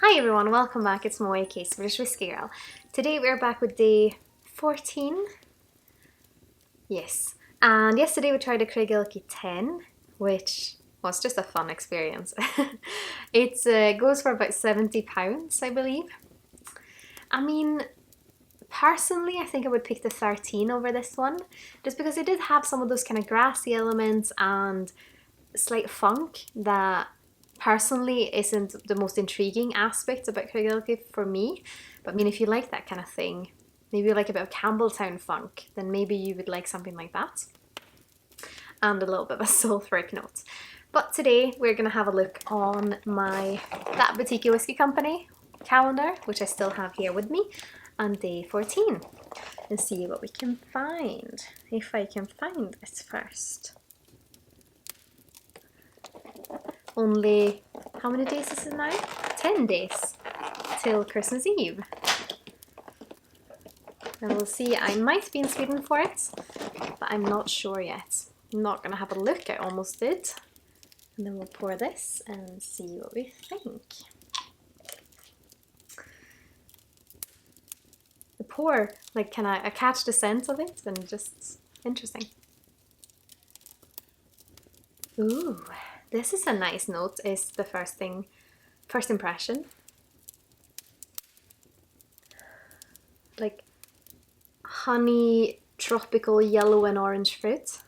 Hi everyone, welcome back. It's Boutiquey Whisky girl. Today we're back with day 14. Yes. And yesterday we tried a Craigellachie 10, which was just a fun experience. It goes for about £70, I believe. I mean, personally, I think I would pick the 13 over this one, just because it did have some of those kind of grassy elements and slight funk that personally isn't the most intriguing aspect about Craigellachie for me. But I mean, if you like that kind of thing, maybe you like a bit of Campbelltown funk, then maybe you would like something like that. And a little bit of a sulfuric note. But today we're going to have a look on that Boutiquey Whisky Company calendar, which I still have here with me, on day 14, and see what we can find. If I can find it first. Only, how many days is it now? 10 days till Christmas Eve. And we'll see, I might be in Sweden for it, but I'm not sure yet. I'm not gonna have a look, I almost did. And then we'll pour this and see what we think. The pour, like, I catch the scent of it and just interesting. Ooh. This is a nice note, is the first impression. Like honey, tropical yellow and orange fruit.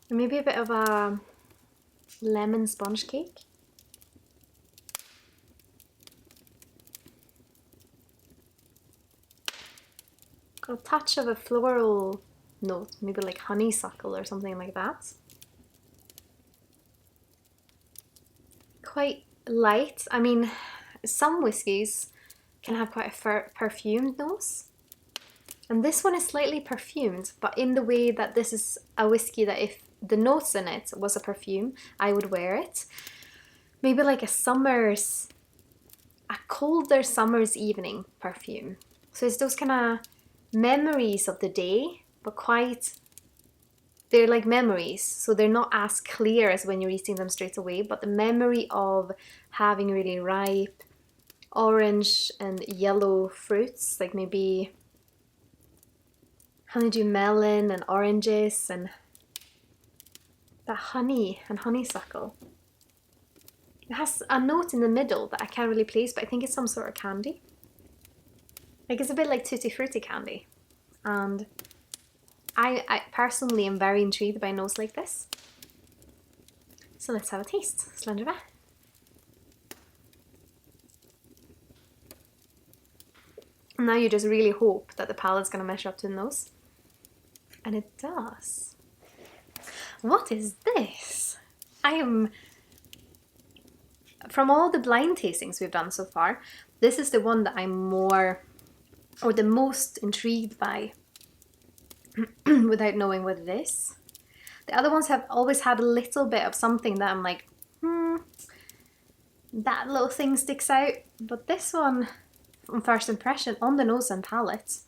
Maybe a bit of a lemon sponge cake. A touch of a floral note, maybe like honeysuckle or something like that. Quite light. I mean, some whiskies can have quite a perfumed nose. And this one is slightly perfumed, but in the way that this is a whiskey that if the notes in it was a perfume, I would wear it. Maybe like a colder summer's evening perfume. So it's those kind of memories of the day, but they're like memories, so they're not as clear as when you're eating them straight away, but the memory of having really ripe orange and yellow fruits, like maybe honeydew melon and oranges and that honey and honeysuckle. It has a note in the middle that I can't really place, but I think it's some sort of candy. Like it's a bit like Tutti Frutti candy, and I personally am very intrigued by notes like this. So let's have a taste. Sláinte Skål. Now you just really hope that the palate's going to measure up to the nose, and it does. What is this? From all the blind tastings we've done so far, this is the one that I'm the most intrigued by without knowing what it is. The other ones have always had a little bit of something that I'm like, that little thing sticks out. But this one, on first impression, on the nose and palate,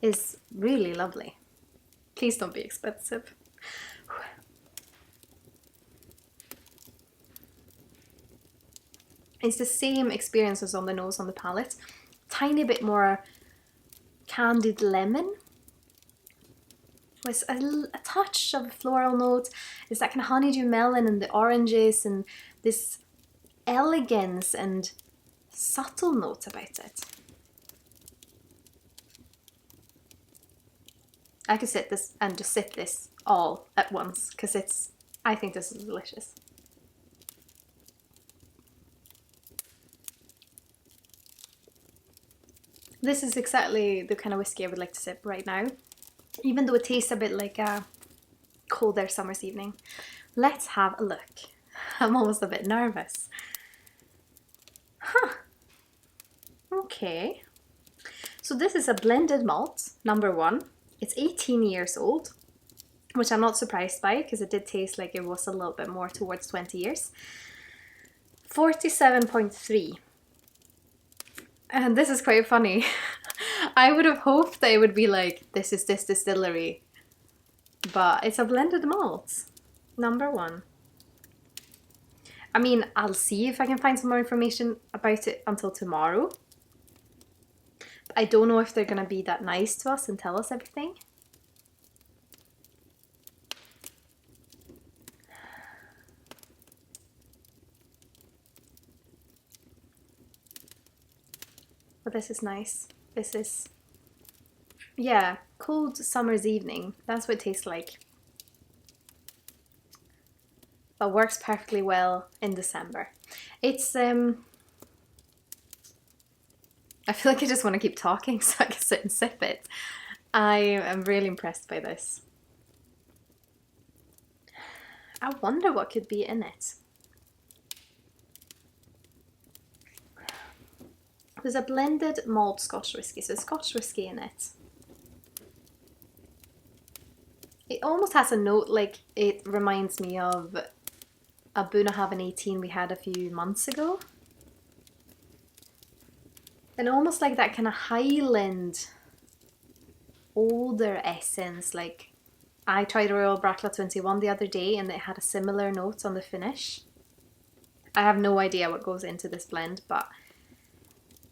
is really lovely. Please don't be expensive. It's the same experience as on the nose, on the palate. Tiny bit more candied lemon with a touch of a floral note. It's that kind of honeydew melon and the oranges and this elegance and subtle note about it. I could sit this and just sip this all at once because I think this is delicious. This is exactly the kind of whiskey I would like to sip right now, even though it tastes a bit like a colder summer's evening. Let's have a look. I'm almost a bit nervous. Huh. Okay. So this is a blended malt, number 1. It's 18 years old, which I'm not surprised by because it did taste like it was a little bit more towards 20 years. 47.3. And this is quite funny. I would have hoped that it would be like, this is this distillery but it's a blended malt, number 1. I mean, I'll see if I can find some more information about it until tomorrow. I don't know if they're gonna be that nice to us and tell us everything. But this is nice. This is, yeah, cold summer's evening. That's what it tastes like. But works perfectly well in December. It's I feel like I just want to keep talking so I can sit and sip it. I am really impressed by this. I wonder what could be in it. There's a blended malt Scotch whisky, so Scotch whisky in it. It almost has a note like it reminds me of a Bunnahabhain 18 we had a few months ago. And almost like that kind of Highland older essence. Like I tried Royal Brackla 21 the other day and it had a similar note on the finish. I have no idea what goes into this blend, but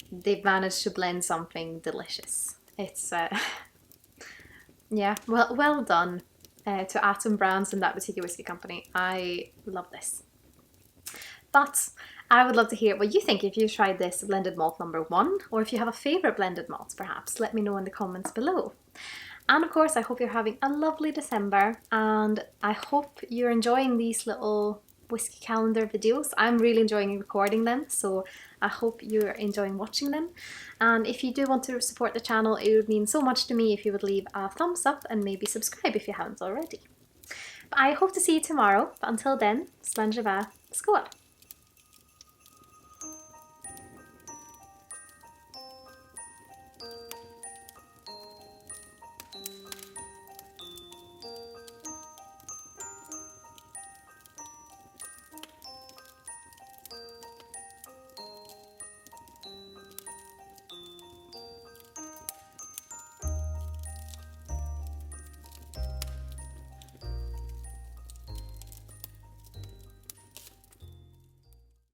they've managed to blend something delicious. It's yeah, well done to Atom Brands and that Boutiquey Whisky Company. I love this. But I would love to hear what you think if you tried this blended malt number 1, or if you have a favourite blended malt perhaps. Let me know in the comments below. And of course I hope you're having a lovely December, and I hope you're enjoying these little whiskey calendar videos. I'm really enjoying recording them, so I hope you're enjoying watching them. And if you do want to support the channel, it would mean so much to me if you would leave a thumbs up and maybe subscribe if you haven't already. But I hope to see you tomorrow, but until then, Sláinte Skål!